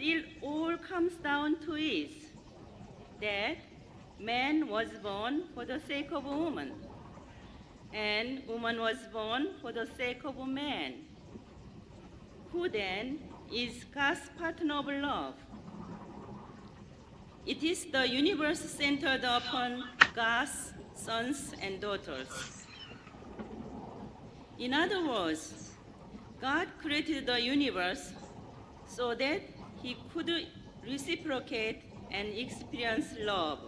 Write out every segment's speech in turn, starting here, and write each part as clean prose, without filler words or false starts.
it all comes down to is that man was born for the sake of woman, and woman was born for the sake of man. Who then is God's partner of love? It is the universe centered upon God's sons and daughters. In other words, God created the universe so that he could reciprocate and experience love.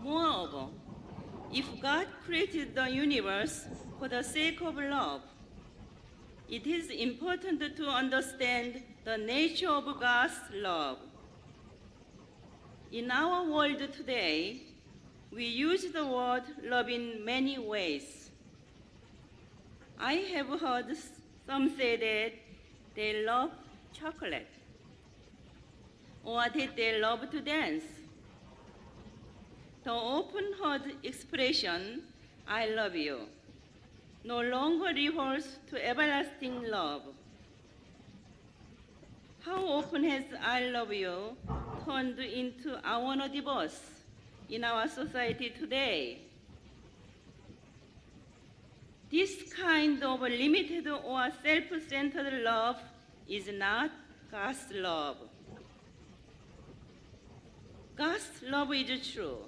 Moreover, if God created the universe for the sake of love, it is important to understand the nature of God's love. In our world today, we use the word love in many ways. I have heard some say that they love chocolate, or that they love to dance. The often heard expression, I love you, no longer refers to everlasting love. How often has I love you turned into I want a divorce in our society today? This kind of limited or self-centered love is not God's love. God's love is true,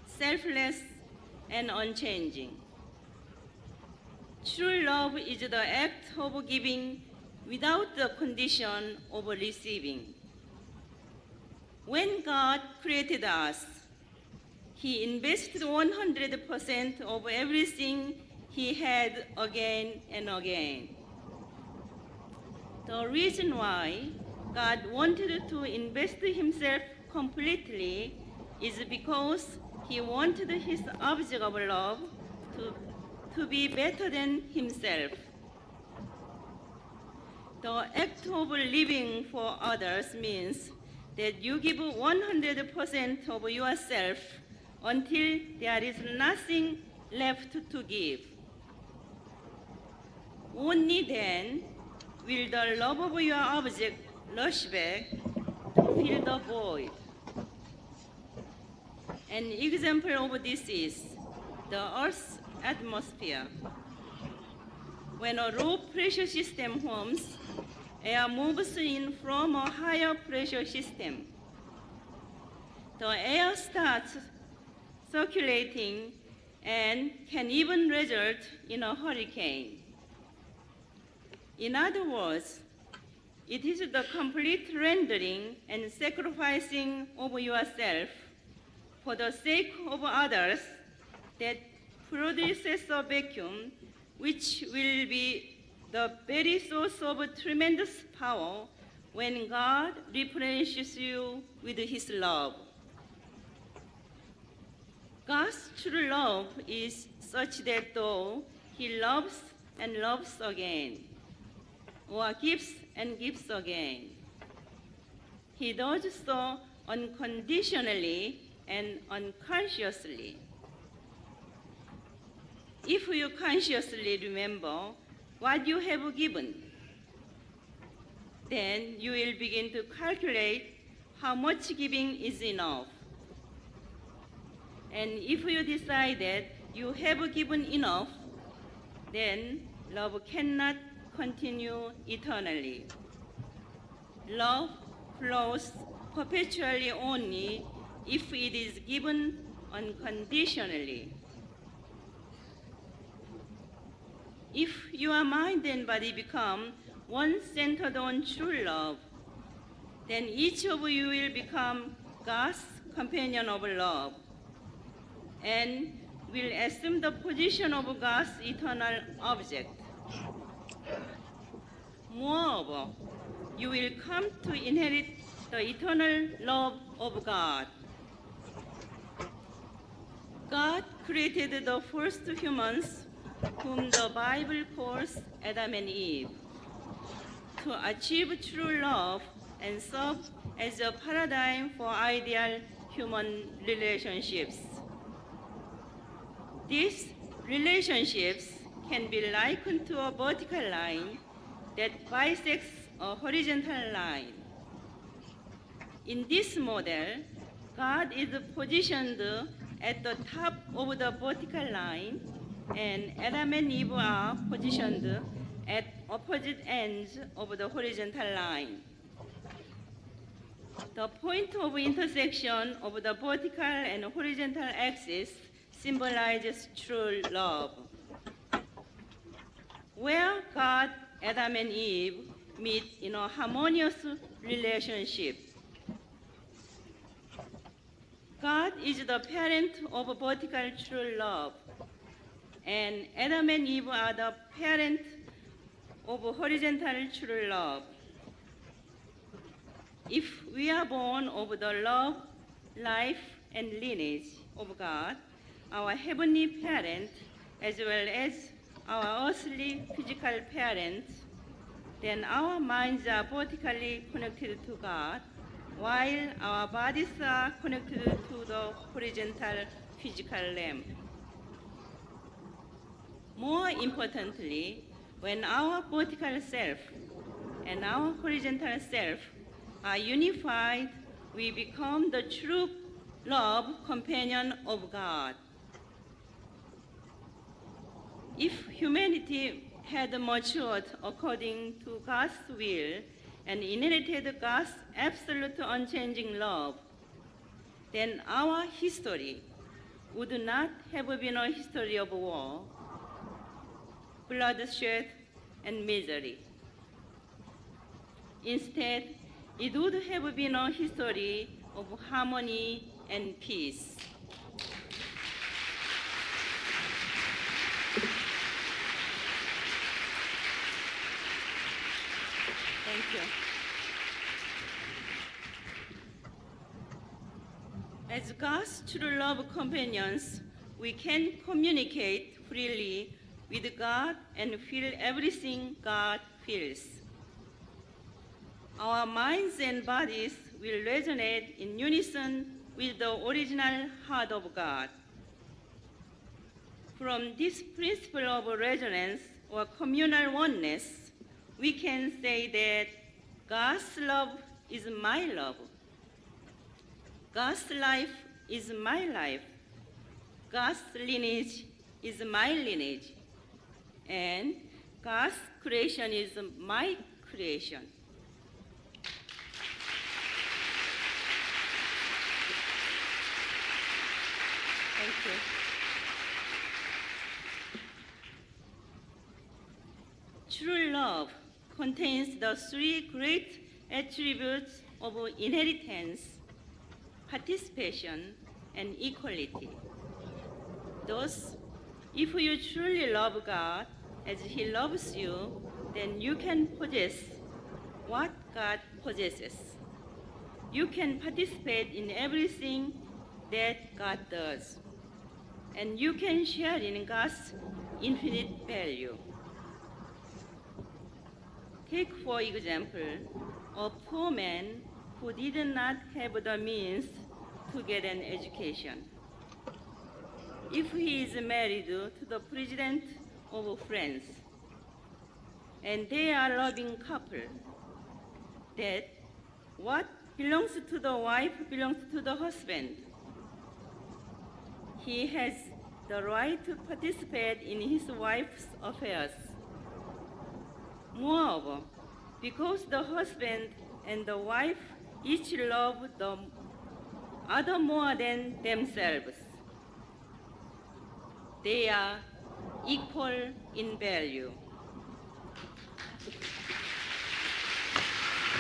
selfless, and unchanging. True love is the act of giving without the condition of receiving. When God created us, he invested 100% of everything he had again and again. The reason why God wanted to invest himself completely is because he wanted his object of love to be better than himself. The act of living for others means that you give 100% of yourself until there is nothing left to give. Only then will the love of your object rush back to fill the void. An example of this is the Earth's atmosphere. When a low pressure system forms, air moves in from a higher pressure system. The air starts circulating and can even result in a hurricane. In other words, it is the complete rendering and sacrificing of yourself for the sake of others that produces a vacuum which will be the very source of tremendous power when God replenishes you with his love. God's true love is such that though he loves and loves again, or gives and gives again, he does so unconditionally and unconsciously. If you consciously remember what you have given, then you will begin to calculate how much giving is enough. And if you decide that you have given enough, then love cannot continue eternally. Love flows perpetually only if it is given unconditionally. If your mind and body become one centered on true love, then each of you will become God's companion of love and will assume the position of God's eternal object. Moreover, you will come to inherit the eternal love of God. God created the first humans, whom the Bible calls Adam and Eve, to achieve true love and serve as a paradigm for ideal human relationships. These relationships can be likened to a vertical line that bisects a horizontal line. In this model, God is positioned at the top of the vertical line, and Adam and Eve are positioned at opposite ends of the horizontal line. The point of intersection of the vertical and horizontal axis symbolizes true love. Where God, Adam, and Eve meet in a harmonious relationship. God is the parent of vertical true love, and Adam and Eve are the parent of horizontal true love. If we are born of the love, life, and lineage of God, our heavenly parent, as well as our earthly physical parents, then our minds are vertically connected to God, while our bodies are connected to the horizontal physical realm. More importantly, when our vertical self and our horizontal self are unified, we become the true love companion of God. If humanity had matured according to God's will and inherited God's absolute unchanging love, then our history would not have been a history of war, bloodshed, and misery. Instead, it would have been a history of harmony and peace. Thank you. As God's true love companions, we can communicate freely with God and feel everything God feels. Our minds and bodies will resonate in unison with the original heart of God. From this principle of resonance or communal oneness, we can say that God's love is my love. God's life is my life. God's lineage is my lineage. And God's creation is my creation. Thank you. True love contains the three great attributes of inheritance, participation, and equality. Thus, if you truly love God as He loves you, then you can possess what God possesses. You can participate in everything that God does, and you can share in God's infinite value. Take, for example, a poor man who did not have the means to get an education. If he is married to the president of France, and they are a loving couple, that what belongs to the wife belongs to the husband. He has the right to participate in his wife's affairs. Moreover, because the husband and the wife each love the other more than themselves, they are equal in value.